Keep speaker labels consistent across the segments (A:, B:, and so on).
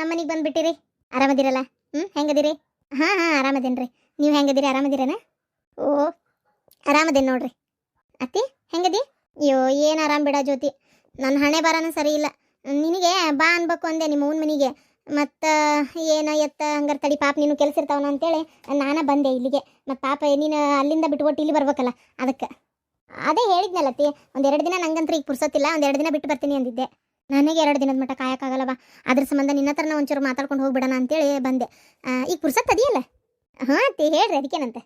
A: ನಮ್ಮ ಮನೆಗೆ ಬಂದುಬಿಟ್ಟಿರಿ. ಆರಾಮದಿರಲ್ಲ? ಹೆಂಗದಿರಿ? ಹಾಂ ಹಾಂ ಆರಾಮದೇನ್ರಿ. ನೀವು ಹೆಂಗದಿರಿ? ಆರಾಮದಿರೇನ? ಓ ಆರಾಮದೇನು ನೋಡ್ರಿ. ಅತ್ತಿ ಹೆಂಗದಿ? ಅಯ್ಯೋ ಏನು ಆರಾಮ್ ಬಿಡ ಜ್ಯೋತಿ, ನನ್ನ ಹಣೆ ಬರನ ಸರಿ ಇಲ್ಲ. ನಿನಗೆ ಬಾ ಅನ್ಬೇಕು ಅಂದೆ ನಿಮ್ಮ ಅವ್ನ ಮನೆಗೆ, ಮತ್ತು ಏನು ಎತ್ತ ಹಂಗಾರೆ ತಡಿ ಪಾಪ ನೀನು ಕೆಲಸ ಇರ್ತಾವನ ಅಂತೇಳಿ ನಾನು ಬಂದೆ ಇಲ್ಲಿಗೆ. ಮತ್ತು ಪಾಪ ನೀನು ಅಲ್ಲಿಂದ ಬಿಟ್ಕೊಟ್ಟು ಇಲ್ಲಿ ಬರ್ಬೇಕಲ್ಲ, ಅದಕ್ಕೆ ಅದೇ ಹೇಳಿದ್ನಲ್ಲತ್ತಿ. ಒಂದೆರಡು ದಿನ ನಂಗಂತೂ ಈಗ ಪುರ್ಸೋತಿಲ್ಲ, ಒಂದೆರಡು ದಿನ ಬಿಟ್ಟು ಬರ್ತೀನಿ ಅಂದಿದ್ದೆ. ನನಗೆ 2 ದಿನದ ಮಟ್ಟ ಕಾಯಕ್ಕಾಗಲ್ಲವ. ಅದ್ರ ಸಂಬಂಧ ನಿನ್ನ ಹತ್ರನ ಒಂಚೂರು ಮಾತಾಡ್ಕೊಂಡು ಹೋಗ್ಬಿಡೋಣ ಅಂತೇಳಿ ಬಂದೆ. ಈಗ ಪುರ್ಸತ್ತದಿಯಲ್ಲ? ಹಾಂ ಅತ್ತಿ ಹೇಳ್ರಿ, ಅದಕ್ಕೇನಂತೆ.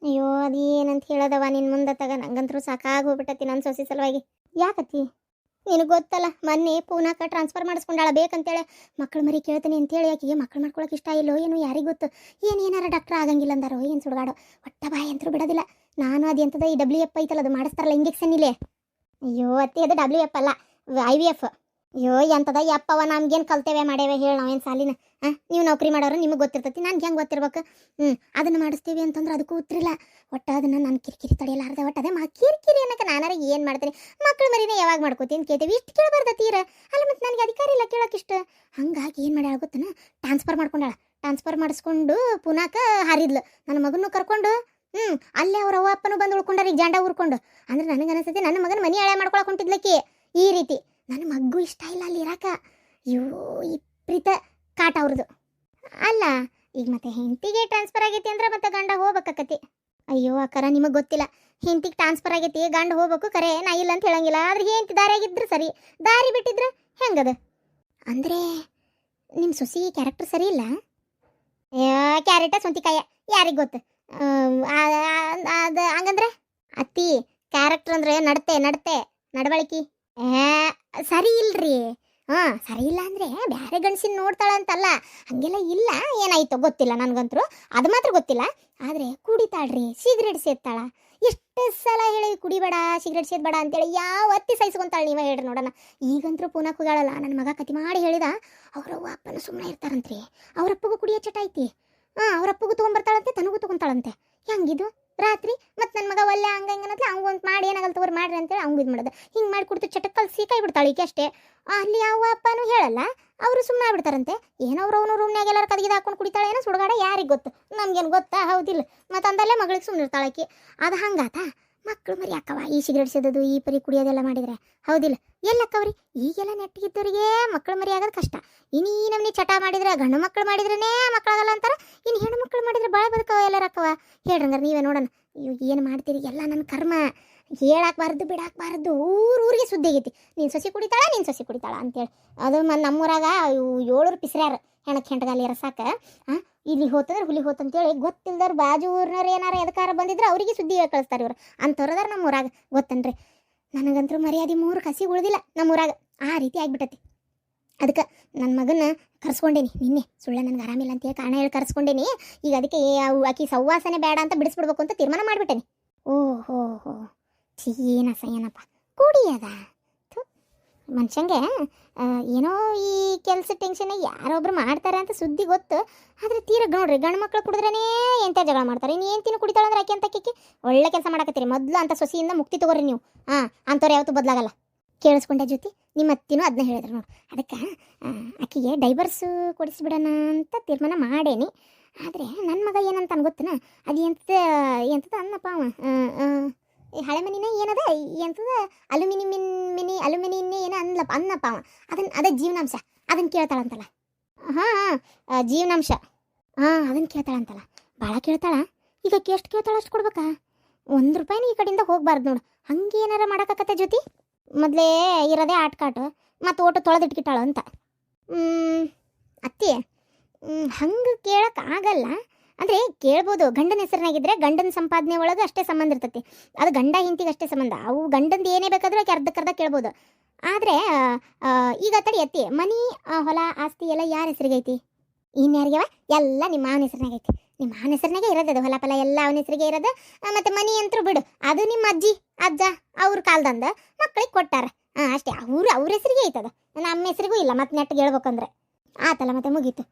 A: ಅಯ್ಯೋ ಅದು ಏನಂತ ಹೇಳೋದವ ನಿನ್ನ ಮುಂದೆ ತಗ, ನಂಗಂತರೂ ಸಾಕಾಗಿ ಹೋಗ್ಬಿಟ್ಟತಿ ನನ್ನ ಸೊಸೆ ಸಲುವಾಗಿ. ಯಾಕತ್ತಿ? ನಿನಗೆ ಗೊತ್ತಲ್ಲ, ಮೊನ್ನೆ ಪೂನಾಕ ಟ್ರಾನ್ಸ್ಫರ್ ಮಾಡಿಸ್ಕೊಂಡಾಳ ಬೇಕಂತೇಳಿ. ಮಕ್ಕಳು ಮರಿ ಕೇಳ್ತೀನಿ ಅಂತೇಳಿ ಆಕೆಗೆ ಮಕ್ಕಳು ಮಾಡ್ಕೊಳಕ್ಕೆ ಇಷ್ಟ ಇಲ್ಲೋ ಏನೋ ಯಾರಿಗೆ ಗೊತ್ತು. ಏನಾರ ಡಾಕ್ಟ್ರ್ ಆಗಂಗಿಲ್ಲ ಅಂದಾರೋ ಏನು ಸುಡುಗಾಡೋ, ಒಟ್ಟ ಬಾಯಿ ಅಂತರೂ ಬಿಡೋದಿಲ್ಲ. ನಾನು ಅದು ಎಂಥದ ಈ WF ಐತಲ್ಲ, ಅದು ಮಾಡಿಸ್ತಾರಲ್ಲ ಇಂಜೆಕ್ಷನ್ ಇಲ್ಲೇ. ಅಯ್ಯೋ ಅತ್ತಿ ಅದು WF ಅಲ್ಲ, IVF. ಅಯ್ಯೋ ಎಂಥದ ಯಪ್ಪವ, ನಮ್ಗೇನು ಕಲ್ತೇವೆ ಮಾಡೇವೆ ಹೇಳಿ, ನಾವೇನು ಸಾಲಿನ? ನೀವು ನೌಕರಿ ಮಾಡೋರು ನಿಮಗೆ ಗೊತ್ತಿರ್ತೈತಿ, ನನಗೆ ಹೆಂಗೆ ಗೊತ್ತಿರ್ಬೇಕು? ಅದನ್ನು ಮಾಡಿಸ್ತೀವಿ ಅಂತಂದ್ರೆ ಅದಕ್ಕೂ ಉತ್ತರಿಲ್ಲ. ಒಟ್ಟು ಅದನ್ನು ನಾನು ಕಿರಿಕಿರಿ ತಡೆಯಲಾರ್ದೆ, ಒಟ್ಟು ಅದೇ ಕಿರಿಕಿರಿ ಅನ್ನೋಕೆ ನಾನಾರ ಏನು ಮಾಡ್ತೀನಿ? ಮಕ್ಕಳು ಮರಿನೇ ಯಾವಾಗ ಮಾಡ್ಕೋತೀನಿ ಕೇಳ್ತೀವಿ, ಇಷ್ಟು ಕೇಳಬಾರ್ದ ತೀರ ಅಲ್ಲ. ಮತ್ತು ನನಗೆ ಅಧಿಕಾರ ಇಲ್ಲ ಕೇಳೋಕ್ಕಿಷ್ಟು. ಹಂಗಾಗಿ ಏನು ಮಾಡ್ಯಾಳ ಗೊತ್ತನ, ಟ್ರಾನ್ಸ್ಫರ್ ಮಾಡ್ಕೊಂಡಾಳ. ಟ್ರಾನ್ಸ್ಫರ್ ಮಾಡಿಸ್ಕೊಂಡು ಪುನಾಕ ಹಾರಿದ್ಲು. ನನ್ನ ಮಗನೂ ಕರ್ಕೊಂಡು ಅಲ್ಲೇ ಅವ್ರ ಅವ್ವ ಅಪ್ಪನೂ ಬಂದು ಉಳ್ಕೊಂಡಾರ ಈಗ ಜಾಂಡ ಊರ್ಕೊಂಡು. ಅಂದ್ರೆ ನನಗೆ ಅನಿಸ್ತೈತಿ ನನ್ನ ಮಗನ ಮನೆ ಹಳೆ ಮಾಡ್ಕೊಳಕ್ಕೆ ಹೊಂಟಿದ್ಲಕ್ಕಿ ಈ ರೀತಿ. ನನ್ನ ಮಗ್ಗೂ ಇಷ್ಟ ಇಲ್ಲ ಅಲ್ಲಿ ಇರಾಕ. ಅಯ್ಯೋ ಇಪ್ರೀತ ಕಾಟ ಅವ್ರದ್ದು ಅಲ್ಲ. ಈಗ ಮತ್ತೆ ಹೆಂಡತಿಗೆ ಟ್ರಾನ್ಸ್ಫರ್ ಆಗೈತಿ ಅಂದ್ರೆ ಮತ್ತೆ ಗಂಡ ಹೋಗ್ಬೇಕಾಕತಿ. ಅಯ್ಯೋ ಅಕ್ಕರ ನಿಮಗೆ ಗೊತ್ತಿಲ್ಲ, ಹೆಂಡತಿಗೆ ಟ್ರಾನ್ಸ್ಫರ್ ಆಗೈತಿ, ಗಂಡ ಹೋಗ್ಬೇಕು ಕರೆ, ನಾ ಇಲ್ಲ ಅಂತ ಹೇಳಂಗಿಲ್ಲ. ಆದ್ರೆ ಹೆಂಡತಿ ದಾರಿ ಆಗಿದ್ರೆ ಸರಿ, ದಾರಿ ಬಿಟ್ಟಿದ್ರೆ ಹೆಂಗದ? ಅಂದರೆ ನಿಮ್ಮ ಸೊಸಿ ಕ್ಯಾರೆಕ್ಟರ್ ಸರಿ ಇಲ್ಲ? ಕ್ಯಾರೆಕ್ಟರ್ ಸ್ವಂತಿಕಾಯ ಯಾರಿಗೆ ಗೊತ್ತು? ಅದು ಹಂಗಂದ್ರೆ ಅತ್ತಿ ಕ್ಯಾರೆಕ್ಟರ್ ಅಂದ್ರೆ ನಡತೆ ನಡವಳಿಕೆ ಸರಿ ಇಲ್ರಿ. ಸರಿ ಇಲ್ಲ ಅಂದರೆ ಬೇರೆ ಗಂಡಸಿನ ನೋಡ್ತಾಳಂತಲ್ಲ, ಹಂಗೆಲ್ಲ ಇಲ್ಲ. ಏನಾಯ್ತೋ ಗೊತ್ತಿಲ್ಲ ನನಗಂತರೂ, ಅದು ಮಾತ್ರ ಗೊತ್ತಿಲ್ಲ. ಆದರೆ ಕುಡಿತಾಳ್ರಿ, ಸಿಗರೇಟ್ ಸೇದ್ತಾಳ. ಎಷ್ಟು ಸಲ ಹೇಳಿ ಕುಡಿಬೇಡ, ಸಿಗರೇಟ್ ಸೇದ್ಬೇಡ ಅಂತೇಳಿ, ಯಾವ ಅತ್ತಿ ಸಹಿಸ್ಕೊಂತಾಳೆ ನೀವೇ ಹೇಳ್ರಿ ನೋಡೋಣ. ಈಗಂತರೂ ಪೂನಾಕ್ ಹೋಗಾಳಲ್ಲ, ನನ್ನ ಮಗ ಕತಿ ಮಾಡಿ ಹೇಳಿದ. ಅವರವ್ವ ಅಪ್ಪನ ಸುಮ್ಮನೆ ಇರ್ತಾರಂತ್ರಿ. ಅವರಪ್ಪಗೂ ಕುಡಿಯೋ ಚಟ ಐತಿ. ಅವರಪ್ಪಗೂ ತೊಗೊಂಬರ್ತಾಳಂತೆ, ತನಗೂ ತೊಗೊಂತಾಳಂತೆ. ಹೆಂಗಿದು ರಾತ್ರಿ ಮತ್ತು ನನ್ನ ಮಗ ಒಳ್ಳೆ ಹಂಗಂಗನತ್ಲೆ ಅವ್ಗೊಂದು ಮಾಡಿ ಏನಾಗಲ್ಲ ತಗೋರಿ ಮಾಡ್ರಿ ಅಂತೇಳಿ ಅವ್ಗೆ ಇದು ಮಾಡೋದು. ಹಿಂಗೆ ಮಾಡಿ ಕುಡ್ತು ಚಟಕ್ಕೆ ಕಲ್ಸಿ ಕೈ ಬಿಡ್ತಾಳೆ ಈಕೆ ಅಷ್ಟೇ. ಅಲ್ಲಿ ಯಾವ ಅಪ್ಪನೂ ಹೇಳಲ್ಲ, ಅವರು ಸುಮ್ಮನೆ ಆಗ್ಬಿಡ್ತಾರಂತೆ. ಏನೋ ಅವನು ರೂಮ್ನಾಗ ಎಲ್ಲರೂ ಕದಗಿದ ಹಾಕೊಂಡು ಕುಡಿತಾಳೆ ಏನೋ ಸುಡುಗಾಡ, ಯಾರಿಗೆ ಗೊತ್ತು? ನಮ್ಗೇನು ಗೊತ್ತಾ? ಹೌದಿಲ್ಲ? ಮತ್ತು ಅಂದಲ್ಲೇ ಮಗಳಿಗೆ ಸುಮ್ಮನೆ ಇರ್ತಾಳಕಿ. ಅದು ಹಂಗಾತ ಮಕ್ಕಳು ಮರಿ ಅಕ್ಕವ ಈ ಸಿಗರೇಟ್ ಸೇದೋದು ಈ ಪರಿ ಕುಡಿಯೋದೆಲ್ಲ ಮಾಡಿದರೆ, ಹೌದಿಲ್ಲ? ಎಲ್ಲಕ್ಕವ್ರಿ ಈಗೆಲ್ಲ ನೆಟ್ಟಿಗಿದ್ದವರಿಗೆ ಮಕ್ಕಳು ಮರಿ ಆಗೋದು ಕಷ್ಟ. ಇನ್ನು ಈ ನಮ್ನಿ ಚಟ ಮಾಡಿದ್ರೆ, ಗಂಡು ಮಕ್ಕಳು ಮಾಡಿದ್ರೇ ಮಕ್ಕಳಾಗಲ್ಲ ಅಂತಾರೆ, ಇನ್ನು ಹೆಣ್ಣು ಮಕ್ಕಳು ಮಾಡಿದ್ರೆ ಭಾಳ ಬದುಕವ ಎಲ್ಲರ ಅಕ್ಕವ. ಹೇಳ್ರಂಗಾರ ನೀವೇ ನೋಡೋಣ. ಇವಾಗ ಏನು ಮಾಡ್ತೀರಿ? ಎಲ್ಲ ನನ್ನ ಕರ್ಮ. ಹೇಳಾಕ್ಬಾರ್ದು ಬಿಡಾಕ್ಬಾರ್ದು, ಊರಿಗೆ ಸುದ್ದಿ ಆಗೈತಿ. ನೀನು ಸೊಸಿ ಕುಡಿತಾಳ ಅಂತೇಳಿ. ಅದು ನಮ್ಮೂರಾಗ 7 ಪಿಸ್ರ್ಯಾರ ಹೆಣಕ್ಕೆ ಹೆಂಟಗಾಲಿ ರಸಾಕ. ಇಲ್ಲಿ ಹೋತಂದ್ರೆ ಹುಲಿ ಹೋತಂತೇಳಿ ಗೊತ್ತಿಲ್ದವ್ರು ಬಾಜು ಊರಿನವ್ರು ಏನಾರ ಎದಕಾರ ಬಂದಿದ್ರೆ ಅವರಿಗೆ ಸುದ್ದಿ ಕಳಿಸ್ತಾರೆ ಇವ್ರು. ಅಂಥವ್ರದಾರ ನಮ್ಮೂರಾಗ ಗೊತ್ತನ್ರಿ. ನನಗಂತರೂ ಮರ್ಯಾದೆ 3 ಕಸಿಗೆ ಉಳಿದಿಲ್ಲ ನಮ್ಮೂರಾಗ, ಆ ರೀತಿ ಆಗ್ಬಿಟ್ಟತಿ. ಅದಕ್ಕೆ ನನ್ನ ಮಗನ ಕರ್ಸ್ಕೊಂಡೇನಿ ನಿನ್ನೆ. ಸುಳ್ಳ ನನಗೆ ಆರಾಮಿಲ್ಲ ಅಂತೇಳಿ ಕಾರಣ ಹೇಳಿ ಕರ್ಸ್ಕೊಂಡೇನಿ. ಈಗ ಅದಕ್ಕೆ ಆಕಿ ಸವ್ವಾಸನೆ ಬೇಡ ಅಂತ ಬಿಡಿಸ್ಬಿಡ್ಬೇಕು ಅಂತ ತೀರ್ಮಾನ ಮಾಡಿಬಿಟ್ಟೇನಿ. ಓಹೋ ಏನಪ್ಪ ಕುಡಿಯದ ಮನುಷ್ಯಂಗೆ ಏನೋ ಈ ಕೆಲಸ ಟೆನ್ಷನ್ ಯಾರೊಬ್ರು ಮಾಡ್ತಾರೆ ಅಂತ ಸುದ್ದಿ ಗೊತ್ತು. ಆದರೆ ತೀರ ನೋಡ್ರಿ, ಗಂಡು ಮಕ್ಕಳು ಕುಡಿದ್ರೇ ಎಂತ ಜಗಳ ಮಾಡ್ತಾರೆ. ಇನ್ನು ಏನು ತಿನ್ನು ಕುಡಿತಾಳಂದ್ರೆ ಆಕೆ ಅಂತ ಆಕೆ ಒಳ್ಳೆ ಕೆಲಸ ಮಾಡಕತ್ತೀರಿ. ಮೊದಲು ಅಂತ ಸೊಸೆಯಿಂದ ಮುಕ್ತಿ ತಗೋರಿ ನೀವು. ಅಂಥವ್ರು ಯಾವತ್ತೂ ಬದಲಾಗಲ್ಲ. ಕೇಳಿಸ್ಕೊಂಡೆ ಜ್ಯೋತಿ, ನಿಮ್ಮ ಅತ್ತಿನೂ ಅದನ್ನ ಹೇಳಿದ್ರು ನೋಡು. ಅದಕ್ಕೆ ಆಕೆಗೆ ಡೈವರ್ಸು ಕೊಡಿಸ್ಬಿಡೋಣ ಅಂತ ತೀರ್ಮಾನ ಮಾಡೇನಿ. ಆದರೆ ನನ್ನ ಮಗ ಏನಂತ ಗೊತ್ತನ, ಅದು ಎಂಥದ ಅನ್ನಪ್ಪ ಅವ ಹಳೆ ಮನಿನ ಏನದ ಎಂಥದ ಅಲ್ಯೂಮಿನಿಯನ್ನೇ ಏನೋ ಅನ್ನಪ್ಪ ಅವ. ಅದೇ ಜೀವನಾಂಶ, ಅದನ್ನು ಕೇಳ್ತಾಳಂತಲ್ಲ. ಜೀವನಾಂಶ ಅದನ್ನು ಕೇಳ್ತಾಳಂತಲ್ಲ. ಭಾಳ ಕೇಳ್ತಾಳ. ಈಗ ಎಷ್ಟು ಕೇಳ್ತಾಳ ಅಷ್ಟು ಕೊಡ್ಬೇಕಾ? 1 ರೂಪಾಯಿನೂ ಈ ಕಡೆಯಿಂದ ಹೋಗ್ಬಾರ್ದು ನೋಡು. ಹಂಗೆ ಏನಾರ ಮಾಡೋಕ್ಕತ್ತೆ ಜ್ಯೋತಿ? ಮೊದಲೇ ಇರೋದೇ ಆಟ್ಕಾಟು, ಮತ್ತು ಓಟು ತೊಳೆದಿಟ್ಕಿಟ್ಟಾಳು ಅಂತ. ಅತ್ತಿ ಹಂಗೆ ಕೇಳೋಕ್ಕಾಗಲ್ಲ. ಅಂದರೆ ಕೇಳ್ಬೋದು, ಗಂಡನ ಹೆಸರಿನಾಗಿದ್ದರೆ ಗಂಡನ ಸಂಪಾದನೆ ಒಳಗೆ ಅಷ್ಟೇ ಸಂಬಂಧ ಇರ್ತೈತಿ. ಅದು ಗಂಡ ಹೆಂಡತಿಗೆ ಅಷ್ಟೇ ಸಂಬಂಧ. ಅವು ಗಂಡಂದು ಏನೇ ಬೇಕಾದರೂ ಆಕೆ ಅರ್ಧಕ್ಕರ್ಧ ಕೇಳ್ಬೋದು. ಆದರೆ ಈಗ ತಡಿ ಅತ್ತಿ, ಮನೆ ಹೊಲ ಆಸ್ತಿ ಎಲ್ಲ ಯಾರ ಹೆಸರಿಗೈತಿ? ಇನ್ಯಾರಿಗೆವ? ಎಲ್ಲ ನಿಮ್ಮ ಮಾವನ ಹೆಸರಿನಾಗೈತಿ. ನಿಮ್ಮ ಮಾವನ ಹೆಸರಿನಾಗೆ ಇರೋದು, ಅದು ಹೊಲ ಫಲ ಎಲ್ಲ ಅವನ ಹೆಸರಿಗೆ ಇರೋದು. ಮತ್ತು ಮನೆ ಅಂತರೂ ಬಿಡು, ಅದು ನಿಮ್ಮ ಅಜ್ಜ ಅವ್ರ ಕಾಲ್ದಂದ ಮಕ್ಕಳಿಗೆ ಕೊಟ್ಟಾರ ಅಷ್ಟೇ. ಅವ್ರ ಹೆಸರಿಗೆ ಐತದ, ನಮ್ಮ ಹೆಸರಿಗೂ ಇಲ್ಲ. ಮತ್ತೆ ನೆಟ್ಟಿಗೆ ಹೇಳ್ಬೇಕಂದ್ರೆ ಆತಲ್ಲ, ಮತ್ತೆ ಮುಗೀತು.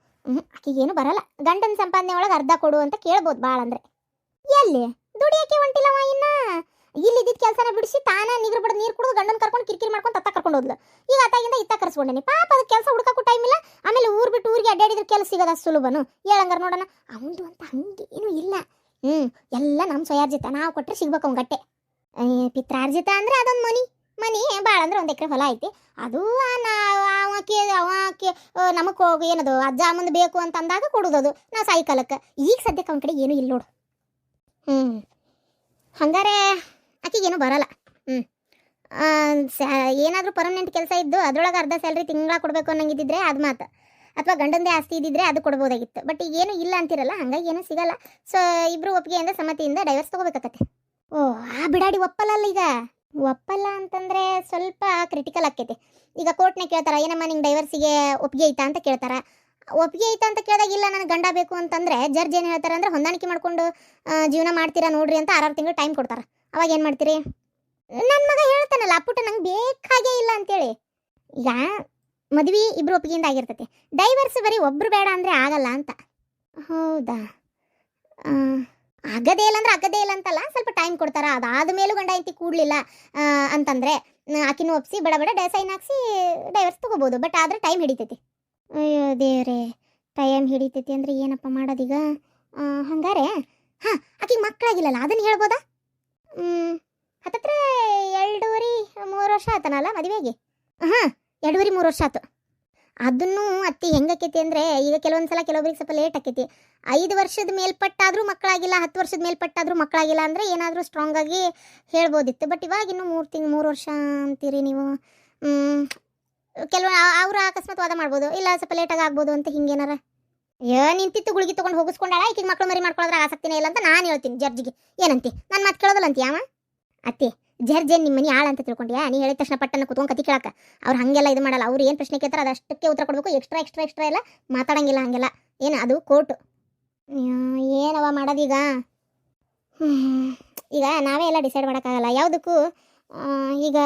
A: ಆಕೆಗೇನು ಬರಲ್ಲ. ಗಂಡನ ಸಂಪಾದನೆ ಒಳಗೆ ಅರ್ಧ ಕೊಡು ಅಂತ ಕೇಳ್ಬೋದು ಭಾಳ. ಅಂದರೆ ಎಲ್ಲಿ ದುಡಿಯೋಕ್ಕೆ ಹೊಂಟಿಲ್ಲವ ಇನ್ನು. ಇಲ್ಲಿ ಇದ್ದಿದ್ದ ಕೆಲಸನ ಬಿಡಿಸಿ ತಾನ ನೀರು ಬಿಡೋದು ನೀರು ಕುಡಿದು ಗಂಡನ ಕರ್ಕೊಂಡು ಕಿರಿಕಿರಿ ಮಾಡ್ಕೊಂಡು ತತ್ತ ಕರ್ಕೊಂಡು ಹೋದ್ಲು. ಈಗ ಅತ್ತಾಗಿಂದ ಇತ್ತ ಕರ್ಸ್ಕೊಂಡೇನಿ. ಪಾಪ ಅದಕ್ಕೆ ಕೆಲಸ ಹುಡುಕಕ್ಕೂ ಟೈಮ್ ಇಲ್ಲ. ಆಮೇಲೆ ಊರು ಬಿಟ್ಟು ಊರಿಗೆ ಅಡ್ಡಾಡಿದ್ರೆ ಕೆಲಸ ಸಿಗೋದ ಸುಲಭನು ಹೇಳಂಗಾರ ನೋಡೋಣ. ಅವಂದು ಅಂತ ಹಂಗೇನು ಇಲ್ಲ. ಎಲ್ಲ ನಮ್ಮ ಸ್ವಯಾರ್ಜಿತ, ನಾವು ಕೊಟ್ಟರೆ ಸಿಗ್ಬೇಕು ಅವ್ನ ಗಟ್ಟೆ. ಪಿತ್ರಾರ್ಜಿತ ಅಂದರೆ ಅದೊಂದು ಮನಿ ಭಾಳ ಅಂದ್ರೆ 1 ಎಕರೆ ಹೊಲ ಐತಿ. ಅದು ಅವಕ್ಕೆ ನಮಗೆ ಏನದು ಅಜ್ಜ ಅಮ್ಮಂದು ಬೇಕು ಅಂತ ಅಂದಾಗ ಕೊಡೋದದು ನಾವು ಸಾಯಂಕಾಲಕ್ಕೆ. ಈಗ ಸದ್ಯಕ್ಕೆ ಅವನ ಕಡೆ ಏನೂ ಇಲ್ಲ ನೋಡು. ಹಂಗಾರೆ ಆಕಿಗೇನು ಬರಲ್ಲ. ಏನಾದರೂ ಪರ್ಮನೆಂಟ್ ಕೆಲಸ ಇದ್ದು ಅದರೊಳಗೆ ಅರ್ಧ ಸ್ಯಾಲ್ರಿ ತಿಂಗಳ ಕೊಡಬೇಕು ಅನ್ನಂಗಿದ್ದಿದ್ರೆ ಅದು ಮಾತು, ಅಥವಾ ಗಂಡಂದೇ ಆಸ್ತಿ ಇದ್ದಿದ್ರೆ ಅದು ಕೊಡ್ಬೋದಾಗಿತ್ತು. ಬಟ್ ಈಗೇನು ಇಲ್ಲ ಅಂತಿರಲ್ಲ, ಹಂಗಾಗಿ ಏನೂ ಸಿಗಲ್ಲ. ಸೊ ಇಬ್ಬರು ಒಪ್ಪಿಗೆಯಿಂದ ಸಮ್ಮತಿಯಿಂದ ಡೈವರ್ಸ್ ತೊಗೋಬೇಕಾಗತ್ತೆ. ಓ ಆ ಬಿಡಾಡಿ ಒಪ್ಪಲ್ಲ ಈಗ. ಒಪ್ಪಲ್ಲ ಅಂತಂದರೆ ಸ್ವಲ್ಪ ಕ್ರಿಟಿಕಲ್ ಆಕೈತಿ. ಈಗ ಕೋರ್ಟ್ನಾಗ ಕೇಳ್ತಾರ, ಏನಮ್ಮ ನಿಂಗೆ ಡೈವರ್ಸಿಗೆ ಒಪ್ಪಿಗೆ ಐತಾ ಅಂತ ಕೇಳ್ತಾರ. ಒಪ್ಪಿಗೆ ಐತಾ ಅಂತ ಕೇಳಿದಾಗ ಇಲ್ಲ ನನಗೆ ಗಂಡ ಬೇಕು ಅಂತಂದರೆ ಜಡ್ಜ್ ಏನು ಹೇಳ್ತಾರೆ ಅಂದರೆ ಹೊಂದಾಣಿಕೆ ಮಾಡ್ಕೊಂಡು ಜೀವನ ಮಾಡ್ತೀರಾ ನೋಡ್ರಿ ಅಂತ 6 ತಿಂಗಳು ಟೈಮ್ ಕೊಡ್ತಾರೆ. ಅವಾಗ ಏನು ಮಾಡ್ತೀರಿ? ನನ್ನ ಮಗ ಹೇಳ್ತಾನಲ್ಲ, ಅಪ್ಪುಟ ನಂಗೆ ಬೇಕಾಗೇ ಇಲ್ಲ ಅಂತೇಳಿ. ಈಗ ಮದುವೆ ಇಬ್ಬರು ಒಪ್ಪಿಗೆಯಿಂದ ಆಗಿರ್ತೈತಿ. ಡೈವರ್ಸ್ ಬರೀ ಒಬ್ಬರು ಬೇಡ ಅಂದರೆ ಆಗಲ್ಲ ಅಂತ. ಹೌದಾ? ಆಗದೇ ಇಲ್ಲ ಅಂದ್ರೆ ಆಗದೇ ಇಲ್ಲ ಅಂತಲ್ಲ, ಸ್ವಲ್ಪ ಟೈಮ್ ಕೊಡ್ತಾರ. ಅದಾದ ಮೇಲೂ ಗಂಡ ಹೆಂಡತಿ ಕೂಡಲಿಲ್ಲ ಅಂತಂದರೆ ಆಕಿನೂ ಒಪ್ಪಿಸಿ ಬಡ ಸೈನ್ ಹಾಕ್ಸಿ ಡೈವರ್ಸ್ ತೊಗೋಬೋದು. ಬಟ್ ಆದರೆ ಟೈಮ್ ಹಿಡಿತೈತಿ. ಅಯ್ಯೋ ದೇವ್ರೇ, ಟೈಮ್ ಹಿಡಿತೈತಿ ಅಂದರೆ ಏನಪ್ಪ ಮಾಡೋದೀಗ? ಹಂಗಾರೆ ಆಕಿಗೆ ಮಕ್ಕಳಾಗಿಲ್ಲಲ್ಲ, ಅದನ್ನು ಹೇಳ್ಬೋದಾ? ಹತ್ತತ್ರ 2.5-3 ವರ್ಷ ಆತನಲ್ಲ ಮದುವೆಗೆ. 2.5-3 ವರ್ಷ ಆಯ್ತು. ಅದನ್ನು ಅತ್ತಿ ಹೆಂಗಾಕೈತಿ ಅಂದರೆ, ಈಗ ಕೆಲವೊಂದು ಸಲ ಕೆಲವೊಬ್ರಿಗೆ ಸ್ವಲ್ಪ ಲೇಟ್ ಆಕೈತಿ. 5 ವರ್ಷದ ಮೇಲ್ಪಟ್ಟಾದರೂ ಮಕ್ಕಳಾಗಿಲ್ಲ, 10 ವರ್ಷದ ಮೇಲ್ಪಟ್ಟಾದರೂ ಮಕ್ಕಳಾಗಿಲ್ಲ ಅಂದರೆ ಏನಾದರೂ ಸ್ಟ್ರಾಂಗ್ ಆಗಿ ಹೇಳ್ಬೋದಿತ್ತು. ಬಟ್ ಇವಾಗ ಇನ್ನೂ 3 ವರ್ಷ ಅಂತೀರಿ ನೀವು. ಕೆಲವು ಅವರು ಅಕಸ್ಮಾತ್ ವಾದ ಮಾಡ್ಬೋದು, ಇಲ್ಲ ಸ್ವಲ್ಪ ಲೇಟಾಗಿ ಆಗ್ಬೋದು ಅಂತ ಹಿಂಗೇನಾರ. ನಿಂತಿತ್ತು ಗುಳಿಗೆ ತೊಗೊಂಡು ಹೋಗಿಸ್ಕೊಂಡಾಳ, ಈಗಿನ ಮಕ್ಕಳು ಮರಿ ಮಾಡ್ಕೊಳ್ಳೋದ್ರ ಆಸಕ್ತಿನೇ ಇಲ್ಲ ಅಂತ ನಾನು ಹೇಳ್ತೀನಿ ಜಡ್ಜಿಗೆ. ಏನಂತಿ? ನನ್ನ ಮಾತು ಕೇಳೋದಲ್ಲ ಅಂತೀಯ ಅವ? ಅತ್ತಿ ಜಡ್ಜ್ ಏನು ನಿಮ್ಮ ಮನೆ ಆಳ ಅಂತ ತಿಳ್ಕೊಂಡ್ಯಾ? ನೀ ಹೇಳಿದ ತಕ್ಷಣ ಪಟ್ಟನ್ನು ಕುತ್ಕೊಂಡು ಕತಿ ಕೇಳಕ್ಕೆ ಅವ್ರು ಹಾಗೆಲ್ಲ ಇದು ಮಾಡಲ್ಲ. ಅವ್ರು ಏನು ಪ್ರಶ್ನೆ ಕೇಳ್ತಾರೆ ಅದಷ್ಟಕ್ಕೆ ಉತ್ತರ ಕೊಡಬೇಕು. ಎಕ್ಸ್ಟ್ರಾ ಎಲ್ಲ ಮಾತಾಡಂಗಿಲ್ಲ, ಹಾಗೆಲ್ಲ. ಏನು ಅದು ಕೋರ್ಟು. ಏನವ ಮಾಡೋದೀಗ? ಈಗ ನಾವೇ ಎಲ್ಲ ಡಿಸೈಡ್ ಮಾಡೋಕ್ಕಾಗಲ್ಲ ಯಾವುದಕ್ಕೂ. ಈಗ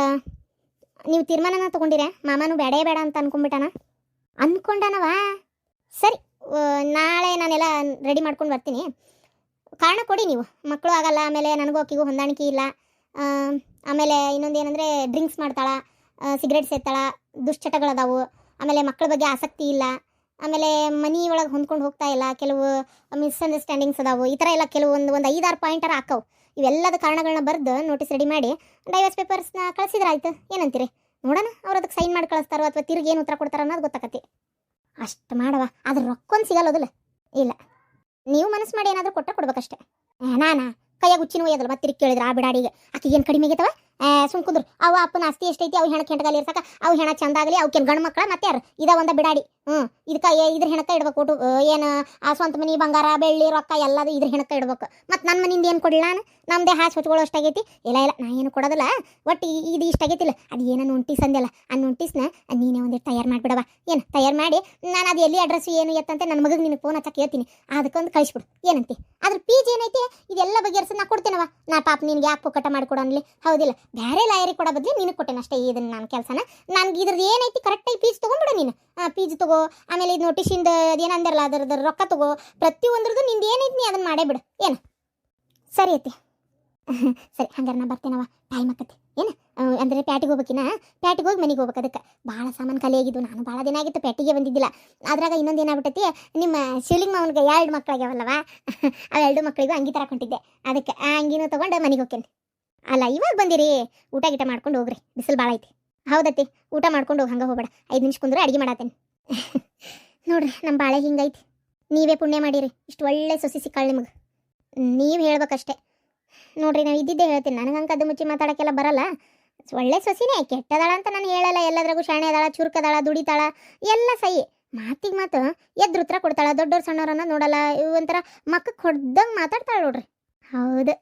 A: ನೀವು ತೀರ್ಮಾನನ ತೊಗೊಂಡಿರ, ಮಾಮನೂ ಬೇಡ ಅಂತ ಅನ್ಕೊಂಡಾನವ. ಸರಿ, ನಾಳೆ ನಾನೆಲ್ಲ ರೆಡಿ ಮಾಡ್ಕೊಂಡು ಬರ್ತೀನಿ. ಕಾರಣ ಕೊಡಿ ನೀವು. ಮಕ್ಕಳು ಆಗಲ್ಲ, ಆಮೇಲೆ ನನಗೂ ಆಕಿಗೂ ಹೊಂದಾಣಿಕೆ ಇಲ್ಲ, ಆಮೇಲೆ ಇನ್ನೊಂದು ಏನಂದರೆ ಡ್ರಿಂಕ್ಸ್ ಮಾಡ್ತಾಳ, ಸಿಗರೇಟ್ ಸೇರ್ತಾಳ, ದುಶ್ಚಟಗಳದಾವು, ಆಮೇಲೆ ಮಕ್ಕಳ ಬಗ್ಗೆ ಆಸಕ್ತಿ ಇಲ್ಲ, ಆಮೇಲೆ ಮನಿ ಒಳಗೆ ಹೊಂದ್ಕೊಂಡು ಹೋಗ್ತಾ ಇಲ್ಲ, ಕೆಲವು ಮಿಸ್ಅಂಡರ್ಸ್ಟ್ಯಾಂಡಿಂಗ್ಸ್ ಅದಾವು. ಈ ಥರ ಎಲ್ಲ ಕೆಲವೊಂದು 5-6 ಪಾಯಿಂಟರ ಹಾಕವು. ಇವೆಲ್ಲದ ಕಾರಣಗಳನ್ನ ಬರೆದು ನೋಟಿಸ್ ರೆಡಿ ಮಾಡಿ ಡೈವರ್ಸ್ ಪೇಪರ್ಸ್ನ ಕಳಿಸಿದ್ರಾಯ್ತು. ಏನಂತೀರಿ? ನೋಡೋಣ ಅವ್ರು ಅದಕ್ಕೆ ಸೈನ್ ಮಾಡಿ ಕಳಿಸ್ತಾರೋ ಅಥವಾ ತಿರುಗಿ ಏನು ಉತ್ತರ ಕೊಡ್ತಾರೋ ಅನ್ನೋದು ಗೊತ್ತಾಕತಿ. ಅಷ್ಟು ಮಾಡವ, ಅದ್ರ ರೊಕ್ಕೊಂದು ಸಿಗಲ್ಲೋದಿಲ್ಲ. ಇಲ್ಲ, ನೀವು ಮನಸ್ಸು ಮಾಡಿ ಏನಾದರೂ ಕೊಡ್ಬೇಕಷ್ಟೆ. ನಾನಾ ಕೈಯಾಗ ಹುಚ್ಚಿನ ಒಯ್ಯದಲ್ಲ, ಮತ್ತೆ ತಿರುಗಿ ಕೇಳಿದ್ರೆ ಆ ಬಿಡಾಡಿಗೆ ಆಕಿಗೆ ಏನು ಕಡಿಮೆ ಆಗೈತವ? ಸುಮ್ಕುಂದ್ರು. ಅವ ಅಪ್ಪನ ಆಸ್ತಿ ಎಷ್ಟೈತಿ, ಅವು ಹೆಣಕ್ಕೆ ಹೆಂಟಗಾಲಿ ಇರ್ಸಕ, ಅವು ಹೆಣ ಚಂದ ಆಗಲಿ, ಅವಕ್ಕೇನು ಗಂಡು ಮಕ್ಕಳ ಮತ್ತೆ ಯಾರು ಇದ ಒಂದ ಬಿಡಾಡಿ. ಇದಕ್ಕೆ ಇದ್ರ ಹೆಣಕ್ಕೆ ಇಡ್ಬೇಕು. ಒಟ್ಟು ಏನು ಆ ಸ್ವಂತ ಮನಿ ಬಂಗಾರ ಬೆಳ್ಳಿ ರೊಕ್ಕ ಎಲ್ಲದು ಇದ್ರ ಹೆಣಕ್ಕೆ ಇಡ್ಬೇಕು. ಮತ್ತು ನನ್ನ ಮನಿಂದ ಏನು ಕೊಡಲಿಲ್ಲ ನಾನು? ನಮ್ಮದೇ ಹಾಸು ಹೊಚ್ಕೊಳ್ಳೋ ಅಷ್ಟಾಗೈತಿ. ಇಲ್ಲ ನಾ ಏನು ಕೊಡೋದಿಲ್ಲ. ಒಟ್ಟು ಇದು ಇಷ್ಟ ಆಗೈತಿಲ್ಲ, ಅದು ಏನೋ ನೋಟಿಸ್ ಅಂದಲ್ಲ, ಆ ನೋಟಿಸ್ನ ನೀನೇ ಒಂದಿಟ್ಟು ತಯಾರು ಮಾಡಿಬಿಡವ. ಏನು ತಯಾರು ಮಾಡಿ ನಾನು ಅದು ಎಲ್ಲಿ ಅಡ್ರೆಸ್ಸು ಏನು ಎತ್ತಂತೆ ನನ್ನ ಮಗಗೆ ನಿನಗೆ ಫೋನ್ ಹಚ್ಚಕ್ಕೆ ಹೇಳ್ತೀನಿ. ಅದಕ್ಕೊಂದು ಕಳಿಸ್ಬಿಡು. ಏನಂತಿ? ಅದ್ರ ಫೀಸ್ ಏನೈತಿ ಇದೆಲ್ಲ ಬಗೆಹರಿಸಿ ನಾ ಕೊಡ್ತೇನವ. ನಾ ಪಾಪ ನಿನಗೆ ಯಾಕೆ ಪುಕ್ಕಟ ಮಾಡಿಕೊಡು ಅನ್ಲಿ? ಹೌದಿಲ್ಲ, ಬೇರೆ ಲಾಯರಿಗೆ ಕೊಡೋ ಬದಲಿ ನಿನಗೆ ಕೊಟ್ಟೇನೆ ಅಷ್ಟೇ ಇದನ್ನು ನಾನು ಕೆಲಸನ. ನನಗೆ ಇದ್ರದ್ದು ಏನೈತಿ ಕರೆಕ್ಟಾಗಿ ಫೀಸ್ ತೊಗೊಂಡ್ಬಿಡು ನೀನು. ಫೀಸ್ ತಗೋ, ಆಮೇಲೆ ಇದು ನೋಟಿಸಿಂದ ಅದೇನಂದಿರಲ್ಲ ಅದ್ರದ್ದು ರೊಕ್ಕ ತಗೋ, ಪ್ರತಿಯೊಂದ್ರದ್ದು ನಿಂದು ಏನೈತಿ ನೀ ಅದನ್ನು ಮಾಡೇ ಬಿಡು. ಏನು? ಸರಿ ಐತಿ. ಸರಿ, ಹಂಗಾರೆ ನಾ ಬರ್ತೇನವ, ಟೈಮ್ ಆಕತಿ. ಏನು ಅಂದರೆ ಪ್ಯಾಟಿಗೆ ಹೋಗ್ಬೇಕಿನ, ಪ್ಯಾಟಿಗೆ ಹೋಗಿ ಮನೆಗೆ ಹೋಗ್ಬೇಕು. ಅದಕ್ಕೆ ಭಾಳ ಸಾಮಾನು ಖಾಲಿ ಆಗಿದ್ದು. ನಾನು ಭಾಳ ದಿನ ಆಗಿತ್ತು ಪ್ಯಾಟಿಗೆ ಬಂದಿದ್ದಿಲ್ಲ. ಅದ್ರಾಗ ಇನ್ನೊಂದು ಏನಾಗ್ಬಿಟ್ಟೈತಿ, ನಿಮ್ಮ ಶಿವಲಿಂಗ ಅವನಿಗೆ 2 ಮಕ್ಕಳಾಗ್ಯಾವಲ್ಲವ, ಆ 2 ಮಕ್ಕಳಿಗೂ ಅಂಗಿ ತರಕೊಂಡಿದ್ದೆ. ಅದಕ್ಕೆ ಆ ಅಂಗಿನೂ ತೊಗೊಂಡು ಮನೆಗೆ ಹೋಗ್ತೇನೆ. ಅಲ್ಲ, ಇವಾಗ ಬಂದಿರಿ, ಊಟ ಗೀಟ ಮಾಡ್ಕೊಂಡು ಹೋಗ್ರಿ, ಬಿಸಿಲು ಭಾಳ ಐತಿ. ಹೌದತ್ತಿ, ಊಟ ಮಾಡ್ಕೊಂಡು ಹೋಗಿ ಹಂಗೆ ಹೋಗ್ಬೇಡ. 5 ನಿಮಿಷ ಕುಂದ್ರೆ ಅಡುಗೆ ಮಾಡತ್ತೇನೆ. ನೋಡ್ರಿ ನಮ್ಮ ಬಾಳೆ ಹಿಂಗೈತಿ. ನೀವೇ ಪುಣ್ಯ ಮಾಡಿರಿ, ಇಷ್ಟು ಒಳ್ಳೆ ಸೊಸಿ ಸಿಕ್ಕಾಳು ನಿಮಗೆ. ನೀವು ಹೇಳ್ಬೇಕಷ್ಟೆ. ನೋಡ್ರಿ, ನಾವು ಇದ್ದಿದ್ದೇ ಹೇಳ್ತೀನಿ. ನನಗೆ ಹಂಗೆ ಕದ್ದು ಮುಚ್ಚಿ ಮಾತಾಡೋಕ್ಕೆಲ್ಲ ಬರಲ್ಲ. ಒಳ್ಳೆ ಸೊಸಿನೇ, ಕೆಟ್ಟದಾಳ ಅಂತ ನಾನು ಹೇಳಲ್ಲ. ಎಲ್ಲದ್ರಾಗೂ ಶಾಣೆ ಅದಾಳ, ಚುರುಕದಾಳ, ದುಡಿತಾಳ, ಎಲ್ಲ ಸಹಿ. ಮಾತಿಗೆ ಮಾತು ಎದ್ರ ಉತ್ತರ ಕೊಡ್ತಾಳ. ದೊಡ್ಡವ್ರು ಸಣ್ಣವ್ರನ್ನ ನೋಡಲ್ಲ. ಇವು ಒಂಥರ ಮಕ್ಕಕ್ಕೆ ಹೊಡ್ದಂಗೆ ಮಾತಾಡ್ತಾಳೆ ನೋಡ್ರಿ. ಹೌದು,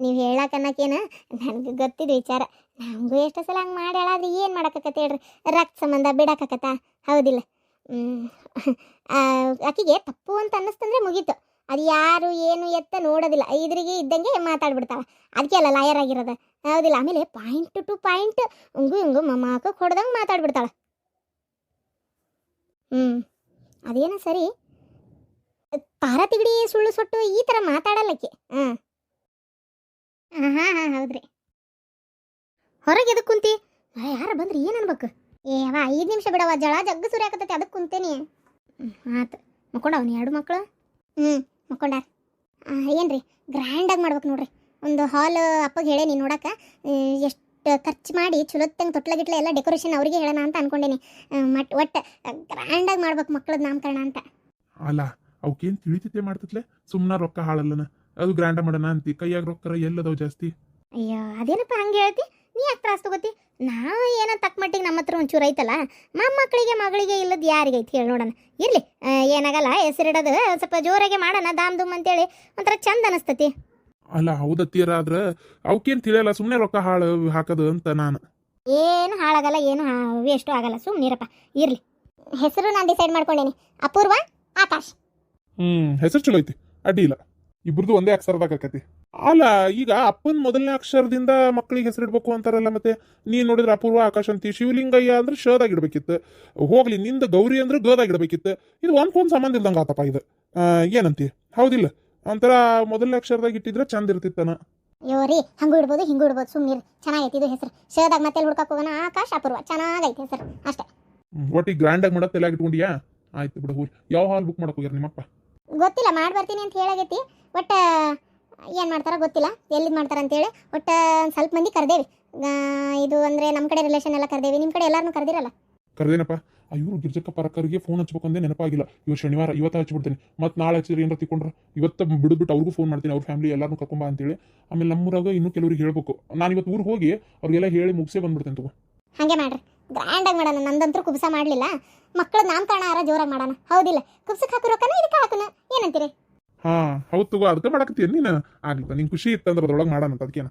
A: ನೀವು ಹೇಳಕ್ಕನ್ನಕ್ಕೇನು ನನಗೆ ಗೊತ್ತಿದ್ದು ವಿಚಾರ. ನಮಗೂ ಎಷ್ಟೋ ಸಲ ಹಂಗೆ ಮಾಡಿ ಹೇಳಾದ್ರೆ ಏನು ಮಾಡೋಕ್ಕತ್ತೆ ಹೇಳ್ರಿ? ರಕ್ತ ಸಂಬಂಧ ಬಿಡೋಕ್ಕತ್ತ? ಹೌದಿಲ್ಲ? ಆಕಿಗೆ ತಪ್ಪು ಅಂತ ಅನ್ನಿಸ್ತಂದ್ರೆ ಮುಗೀತು. ಅದು ಯಾರು ಏನು ಎತ್ತ ನೋಡೋದಿಲ್ಲ, ಇದ್ರಿಗೆ ಇದ್ದಂಗೆ ಮಾತಾಡ್ಬಿಡ್ತಾಳೆ. ಅದಕ್ಕೆ ಅಲ್ಲ ಲಾಯರ್ ಆಗಿರೋದು. ಹೌದಿಲ್ಲ? ಆಮೇಲೆ ಪಾಯಿಂಟ್ ಟು ಪಾಯಿಂಟ್ ಹಿಂಗೂ ಮಕ್ಕಕ್ಕೆ ಹೊಡೆದಂಗೆ ಮಾತಾಡ್ಬಿಡ್ತಾಳೆ. ಅದೇನೋ ಸರಿ, ತಾರ ತಿಗಡಿ ಸುಳ್ಳು ಸೊಟ್ಟು ಈ ಥರ ಮಾತಾಡಲ್ಲಕ್ಕೆ. ಹಾಂ ಹಾಂ ಹೌದ್ರಿ. ಹೊರಗೆ ಎದಕ್ಕೆ ಕುಂತಿ? ಯಾರ ಬಂದ್ರಿ ಏನು ಅನ್ಬೇಕು? ಏ ಅವ 5 ನಿಮಿಷ ಬಿಡವ, ಜಳ ಜಗ್ಗ ಸುರಿ ಹಾಕತೈತಿ, ಅದಕ್ಕೆ ಕುಂತೇನಿ. ಆತು ಮಕ್ಕೊಂಡವ ನೀ 2 ಮಕ್ಕಳು? ಮಕ್ಕೊಂಡಾರ. ಏನ್ರಿ ಗ್ರ್ಯಾಂಡಾಗಿ ಮಾಡ್ಬೇಕು ನೋಡ್ರಿ. ಒಂದು ಹಾಲ್ ಅಪ್ಪಗೆ ಹೇಳೇನಿ ನೋಡಕ್ಕೆ, ಎಷ್ಟು ಖರ್ಚು ಮಾಡಿ ಚಲೋತ್ತಂಗೆ ತೊಟ್ಲ ಗಿಟ್ಲ ಎಲ್ಲ ಡೆಕೋರೇಷನ್ ಅವ್ರಿಗೆ ಹೇಳೋಣ ಅಂತ ಅನ್ಕೊಂಡೇನಿ. ಒಟ್ಟು ಗ್ರ್ಯಾಂಡಾಗಿ ಮಾಡ್ಬೇಕು ಮಕ್ಕಳದ್ದು ನಾಮಕರಣ ಅಂತ.
B: ಅಲ್ಲ ಅವಕ್ಕೇನು ತಿಳಿತೈತೆ ಮಾಡ್ತತ್ಲೆ, ಸುಮ್ಮನೆ ರೊಕ್ಕ ಹಾಳಲ್ಲನ, ಅದು ಗ್ರ್ಯಾಂಡ ಮಾಡೋಣ ಅಂತಿ, ಕೈಯಾಗ ರೊಕ್ಕರ ಎಲ್ಲದವು ಜಾಸ್ತಿ.
A: ಅಯ್ಯೋ ಅದೇನಪ್ಪ ಹಂಗೆ ಹೇಳ್ತಿ, ನೀ ಯಾಕೆ ತ್ರಾಸ ತಗೋತಿ? ನಾವು ಏನೋ ತಕ್ಕ ಮಟ್ಟಿಗೆ ನಮ್ಮ ಹತ್ರ ಒಂಚೂರು ಐತಲ್ಲ, ಮಕ್ಕಳಿಗೆ ಮಗಳಿಗೆ ಇಲ್ಲದ ಯಾರಿಗೈತಿ ಹೇಳಿ ನೋಡೋಣ. ಇರಲಿ ಏನಾಗಲ್ಲ, ಹೆಸರಿಡೋದು ಸ್ವಲ್ಪ ಜೋರಾಗೆ ಮಾಡೋಣ, ದಾಮ್ ದುಮ್ ಅಂತೇಳಿ ಒಂಥರ ಚಂದ ಅನಿಸ್ತತಿ.
B: ಅಲ್ಲ ಹೌದತ್ತೀರ, ಆದ್ರೆ ಅವಕ್ಕೇನು ತಿಳಿಯಲ್ಲ, ಸುಮ್ಮನೆ ರೊಕ್ಕ ಹಾಳು ಹಾಕೋದು ಅಂತ ನಾನು.
A: ಏನು ಹಾಳಾಗಲ್ಲ, ಏನು ವೇಸ್ಟು ಆಗಲ್ಲ, ಸುಮ್ಮನಿರಪ್ಪ. ಇರಲಿ ಹೆಸರು ನಾನು ಡಿಸೈಡ್ ಮಾಡ್ಕೊಂಡೇನಿ, ಅಪೂರ್ವ ಆಕಾಶ್.
B: ಹೆಸರು ಚಲೋ ಐತಿ, ಅಡ್ಡಿ ಇಲ್ಲ. ಇಬ್ರದ್ದು ಒಂದೇ ಅಕ್ಷರದಾಗ ಆಕತಿ. ಅಲ್ಲ ಈಗ ಅಪ್ಪನ ಮೊದಲನೇ ಅಕ್ಷರದಿಂದ ಮಕ್ಕಳಿಗೆ ಹೆಸರಿಡ್ಬೇಕು ಅಂತಾರಲ್ಲ, ಮತ್ತೆ ನೀನ್ ನೋಡಿದ್ರೆ ಅಪೂರ್ವ ಆಕಾಶ್ ಅಂತಿ, ಶಿವಲಿಂಗಯ್ಯ ಅಂದ್ರೆ ಶದಾಗ ಇಡ್ಬೇಕಿತ್ತು, ಹೋಗ್ಲಿ ನಿಂದ ಗೌರಿ ಅಂದ್ರೆ ಗದಾಗ ಇಡ್ಬೇಕಿತ್ತು. ಇದು ಒಂದ್ಕೊಂದ್ ಸಂಬಂಧ ಇಲ್ದಂಗ ಆತಪ್ಪ ಇದು. ಏನಂತಿ ಹೌದಿಲ್ಲ? ಒಂಥರ ಮೊದಲನೇ ಅಕ್ಷರದಾಗ ಇಟ್ಟಿದ್ರೆ ಚಂದ ಇರ್ತಿತ್ತನ.
A: ಅಯ್ಯೋ ರೀ, ಹಂಗೂ ಇಡ್ಬೋದು ಹಿಂಗೂ ಇಡ್ಬೋದು, ಸುಮ್ಮನೆ ಚೆನ್ನಾಗೈತಿ ಇದು ಹೆಸರು. ಶದಾಗ ಮತ್ತೆ ಹುಡ್ಕಕ್ಕೆ ಹೋಗೋಣ, ಆಕಾಶ್ ಅಪೂರ್ವ ಚೆನ್ನಾಗೈತಿ ಹೆಸರು ಅಷ್ಟೇ.
B: ಒಟ್ಟಿಗೆ ಗ್ರ್ಯಾಂಡಾಗಿ ಮಾಡತ್ತೆ ಎಲ್ಲ ಇಟ್ಕೊಂಡಿಯಾ? ಆಯ್ತು ಬಿಡು, ಹೋಗಿ ಯಾವ ಹಾಲ್ ಬುಕ್ ಮಾಡಕ್ ಹೋಗ್ಯಾರ ನಿಮ್ಮಪ್ಪ?
A: ಗೊತ್ತಿಲ್ಲ, ಮಾಡಿ ಬರ್ತೀನಿ ಅಂತ ಹೇಳಾಗೈತಿ. ಒಟ್ಟು ಏನು ಮಾಡ್ತಾರೋ ಗೊತ್ತಿಲ್ಲ, ಎಲ್ಲಿದ್ದು ಮಾಡ್ತಾರ ಅಂತೇಳಿ. ಒಟ್ಟು ಸ್ವಲ್ಪ ಮಂದಿ ಕರೆದೇವಿ. ಇದು ಅಂದರೆ ನಮ್ಮ ಕಡೆ ರಿಲೇಷನ್ ಎಲ್ಲ ಕರೆದೇವಿ, ನಿಮ್ಮ ಕಡೆ ಎಲ್ಲರೂ ಕರೆದಿರಲ್ಲ.
B: ಕರೆದೇನಪ್ಪ. ಇವರು ಗಿರ್ಜಕ್ಕ ಪರಕರಿಗೆ ಫೋನ್ ಹಚ್ಬೇಕು ಅಂದೇ ನೆನಪಾಗಿಲ್ಲ. ಇವ್ರು ಶನಿವಾರ, ಇವತ್ತು ಹಚ್ಬಿಡ್ತೀನಿ, ಮತ್ತು ನಾಳೆ ಹಚ್ಚಿದ್ರೆ ಏನಾರ ತಿಳ್ಕೊಂಡ್ರೆ ಇವತ್ತು ಬಿಡುಬಿಟ್ಟು ಅವ್ರಿಗೂ ಫೋನ್ ಮಾಡ್ತೀನಿ, ಅವ್ರ ಫ್ಯಾಮಿಲಿ ಎಲ್ಲರೂ ಕರ್ಕೊಂಬ ಅಂತೇಳಿ. ಆಮೇಲೆ ನಮ್ಮೂರಾಗ ಇನ್ನೂ ಕೆಲವ್ರಿಗೆ ಹೇಳ್ಬೇಕು. ನಾನು ಇವತ್ತು ಊರಿಗೆ ಹೋಗಿ ಅವ್ರಿಗೆಲ್ಲ ಹೇಳಿ ಮುಗಿಸೇ ಬಂದ್ಬಿಡ್ತೇನೆ ತಗೋ.
A: ಹಾಗೆ ಮಾಡ್ರಿ, ಗ್ರ್ಯಾಂಡಾಗಿ ಮಾಡೋಣ. ನಂದಂತರೂ ಕುಬ್ಸ ಮಾಡಲಿಲ್ಲ, ಮಕ್ಕಳ ನಾಮಕರಣ ಯಾರ ಜೋರಾಗಿ ಮಾಡೋಣ, ಹೌದಿಲ್ಲ? ಕುಬ್ಸಕ್ಕೆ ಹಾಕಿರೋಕನ ಇದಕ್ಕೆ ಹಾಕೋಣ, ಏನಂತೀರಿ?
B: ಹೌದು ತಗೋ, ಅದಕ್ಕೆ ಮಾಡಕತ್ತೀನಿ ನೀನು. ಆಗ್ಲಿಪ್ಪ ನಿಂಗೆ ಖುಷಿ ಇತ್ತಂದ್ರೆ ಅದ್ರೊಳಗೆ ಮಾಡೋಣ, ಅದಕ್ಕೇನ.